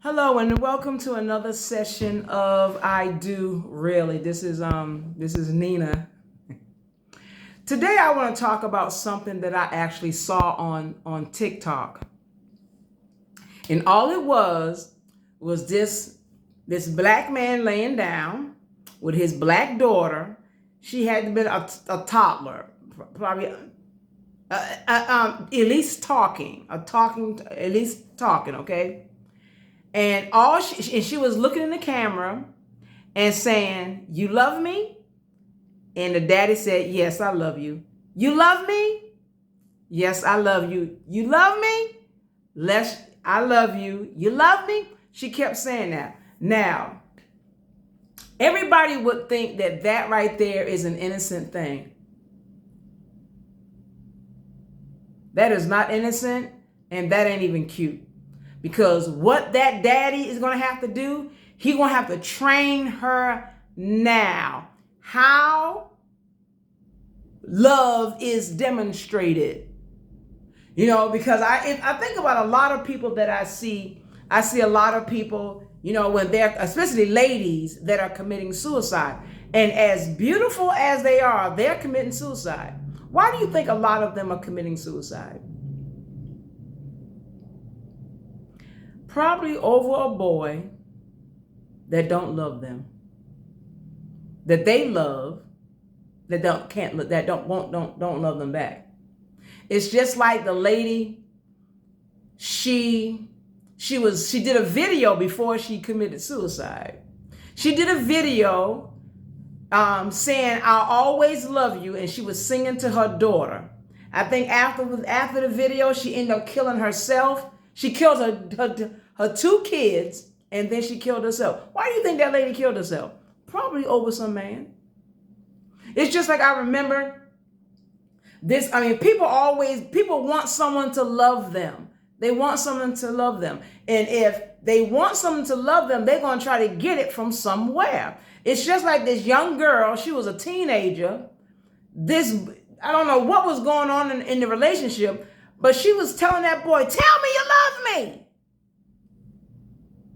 Hello and welcome to another session of I Do Really. This is Nina. Today I want to talk about something that I actually saw on TikTok. And all it was this black man laying down with his black daughter. She had been a toddler, probably at least talking, okay? And she was looking in the camera and saying, "You love me?" And the daddy said, "Yes, I love you." "You love me?" "Yes, I love you." "You love me?" I love you." "You love me?" She kept saying that. Now, everybody would think that right there is an innocent thing. That is not innocent, and that ain't even cute. Because what that daddy is going to have to do, he's going to have to train her now. How love is demonstrated. Because I think about a lot of people that I see a lot of people, when they're, especially ladies that are committing suicide. And as beautiful as they are, they're committing suicide. Why do you think a lot of them are committing suicide? Probably over a boy that don't love them, that they love, that don't love them back. It's just like the lady. She did a video before she committed suicide. She did a video saying, "I'll always love you," and she was singing to her daughter. I think after the video, she ended up killing herself. She killed her two kids, and then she killed herself. Why do you think that lady killed herself? Probably over some man. It's just like I remember this. People want someone to love them. They want someone to love them. And if they want someone to love them, they're going to try to get it from somewhere. It's just like this young girl. She was a teenager. I don't know what was going on in the relationship, but she was telling that boy, "Tell me you love me."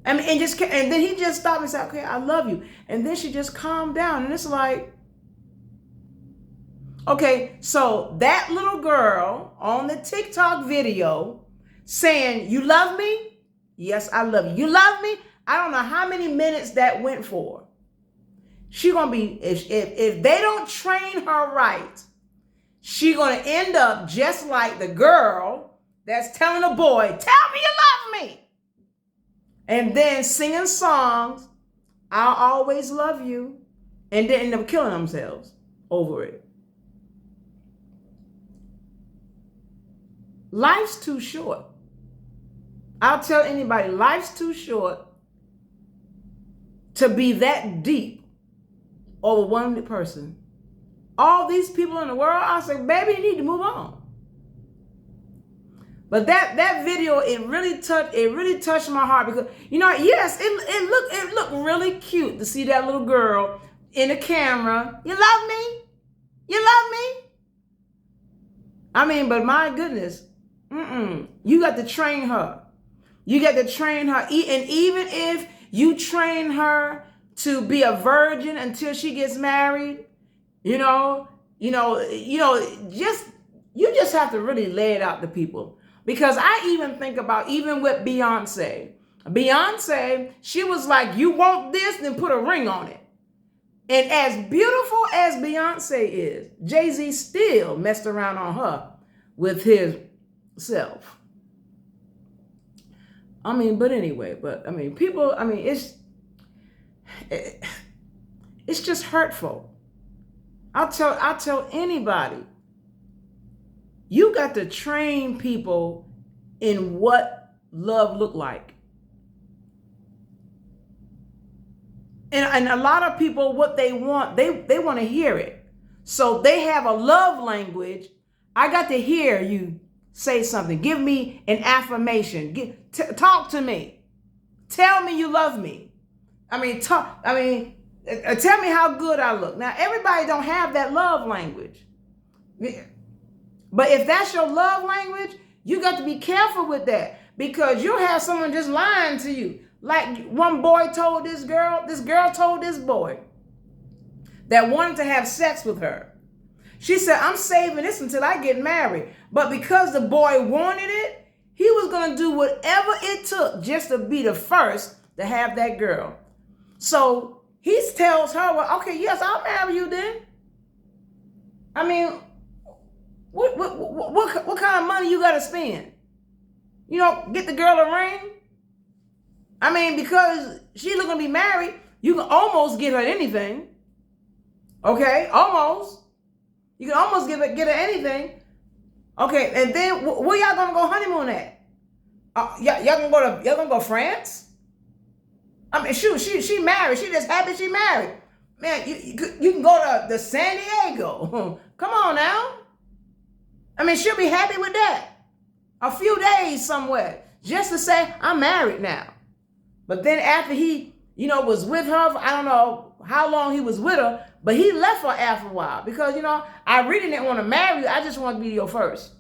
And then he just stopped and said, "Okay, I love you." And then she just calmed down. And it's like, okay, so that little girl on the TikTok video saying, "You love me?" "Yes, I love you." "You love me?" I don't know how many minutes that went for. She gonna be, if they don't train her right, she gonna end up just like the girl that's telling the boy, "Tell me you love me," and then singing songs, "I'll always love you," and then end up killing themselves over it. Life's too short. I'll tell anybody, life's too short to be that deep over one person. All these people in the world, I say, baby, you need to move on. But that video, it really touched my heart because, yes, it looked really cute to see that little girl in the camera. "You love me? You love me?" But my goodness, you got to train her. You got to train her, and even if you train her to be a virgin until she gets married, you just have to really lay it out to people. Because I even think about, even with Beyonce. Beyonce, she was like, "You want this, then put a ring on it." And as beautiful as Beyonce is, Jay-Z still messed around on her with his self. But anyway, people, it's just hurtful. I'll tell anybody, you got to train people in what love look like. And a lot of people, what they want, they want to hear it. So they have a love language. I got to hear you say something. Give me an affirmation. Talk to me. Tell me you love me. Tell me how good I look. Now, everybody don't have that love language. But if that's your love language, you got to be careful with that, because you'll have someone just lying to you. Like one boy told this girl told this boy that wanted to have sex with her. She said, I'm saving this until I get married. But because the boy wanted it, he was going to do whatever it took just to be the first to have that girl. So he tells her, well, okay, yes, I'll marry you then. I mean, what kind of money you got to spend? You know, get the girl a ring? I mean, because she's looking to be married, you can almost get her anything. Okay, almost. You can almost get her anything. Okay, and then where y'all gonna go honeymoon at? Y'all gonna go to France? I mean, shoot, she married. She just happy she married. Man, you can go to San Diego. Come on now. I mean, she'll be happy with that. A few days somewhere just to say I'm married now. But then after he, was with her, I don't know how long he was with her, but he left her after a while because, I really didn't want to marry you. I just want to be your first.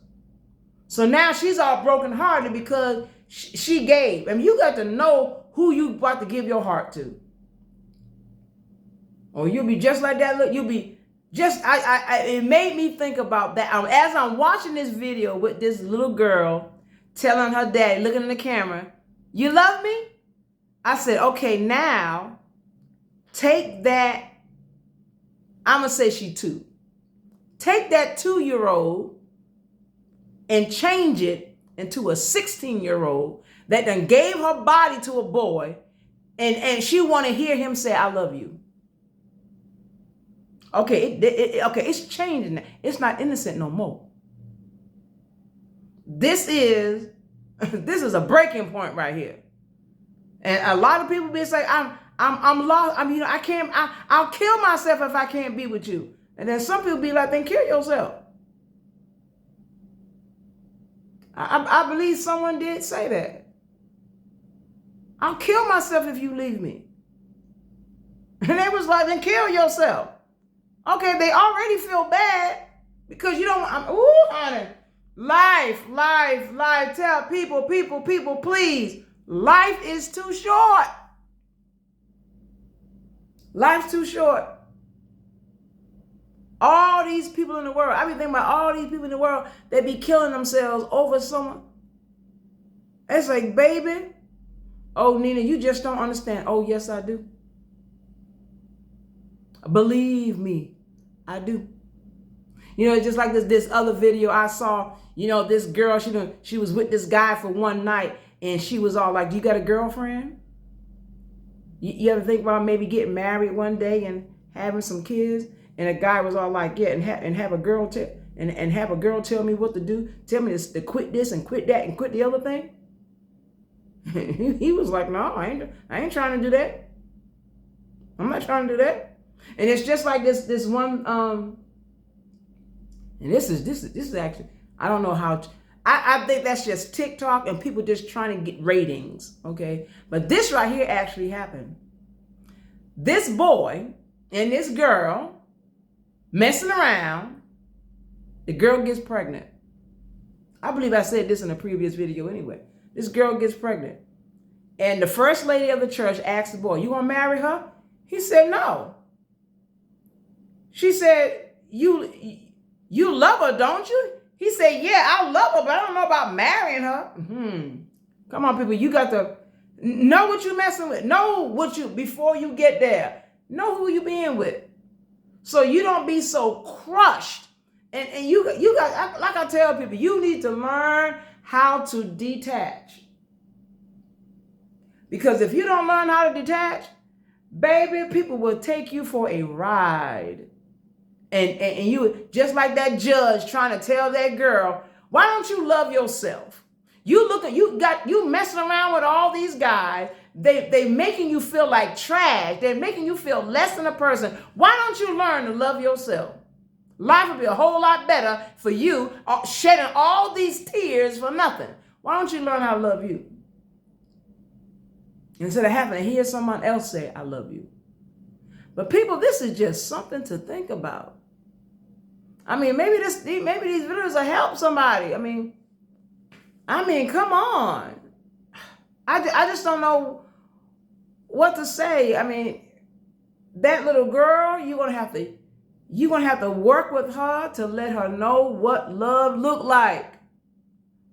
So now she's all brokenhearted because she gave. I mean, you got to know who you about to give your heart to. Or you'll be just like that. Look, you'll be just, it made me think about that. As I'm watching this video with this little girl telling her daddy, looking in the camera, you love me? I said, okay, now take that. I'm going to say she 2. Take that 2-year-old and change it into a 16-year-old that done gave her body to a boy and she want to hear him say, I love you. Okay, it's changing. It's not innocent no more. This is a breaking point right here. And a lot of people be saying, I'm lost. I mean, I can't, I'll kill myself if I can't be with you. And then some people be like, then kill yourself. I believe someone did say that. I'll kill myself if you leave me. And they was like, then kill yourself. Okay, they already feel bad because you don't, honey. Life. Tell people, please. Life is too short. Life's too short. All these people in the world, I be thinking about all these people in the world that be killing themselves over someone. It's like, baby, oh, Nina, you just don't understand. Oh, yes, I do. Believe me, I do. Just like this other video I saw, this girl, she was with this guy for one night and she was all like, you got a girlfriend? You ever think about maybe getting married one day and having some kids? And a guy was all like, yeah, and have a girl tell me what to do. Tell me to quit this and quit that and quit the other thing. He was like, no, I ain't trying to do that. I'm not trying to do that. And it's just like this one, and this is actually, I don't know how, I think that's just TikTok and people just trying to get ratings, okay? But this right here actually happened. This boy and this girl messing around, the girl gets pregnant. I believe I said this in a previous video anyway. This girl gets pregnant. And the first lady of the church asked the boy, you gonna marry her? He said, no. She said, you love her, don't you? He said, yeah, I love her, but I don't know about marrying her. Come on, people, you got to know what you're messing with. Before you get there. Know who you being with. So you don't be so crushed. And you got, like I tell people, you need to learn how to detach. Because if you don't learn how to detach, baby, people will take you for a ride. And you, just like that judge trying to tell that girl, why don't you love yourself? You messing around with all these guys. They making you feel like trash. They're making you feel less than a person. Why don't you learn to love yourself? Life would be a whole lot better for you shedding all these tears for nothing. Why don't you learn how to love you? Instead of having to hear someone else say, I love you. But people, this is just something to think about. I mean, maybe these videos will help somebody. I mean, come on. I just don't know what to say. I mean, that little girl, you're gonna have to work with her to let her know what love look like.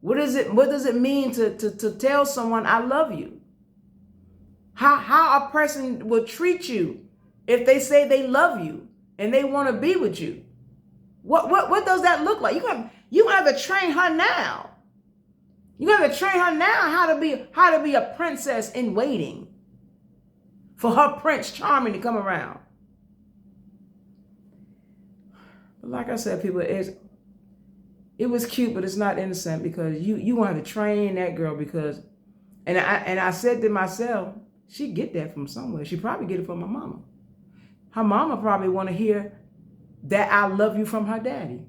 What does it mean to tell someone I love you? How a person will treat you if they say they love you and they want to be with you. What does that look like? You have to train her now. You have to train her now how to be a princess in waiting for her Prince Charming to come around. But like I said, people, it was cute, but it's not innocent, because you want to train that girl, because and I said to myself, she get that from somewhere. She probably get it from her mama. Her mama probably want to hear that I love you from her daddy.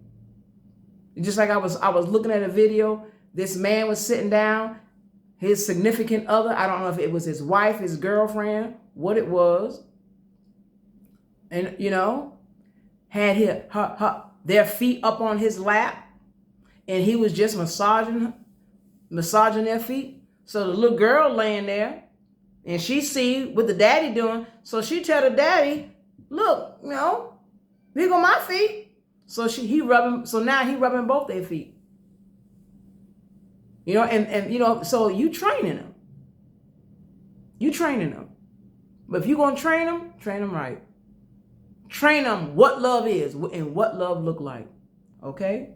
Just like I was looking at a video, this man was sitting down, his significant other, I don't know if it was his wife, his girlfriend, what it was, and had their feet up on his lap, and he was just massaging their feet. So the little girl laying there, and she see what the daddy doing, so she tell the daddy, look, here go my feet. So now he rubbing both their feet. So you training them. But if you're gonna train them right. Train them what love is and what love look like. Okay?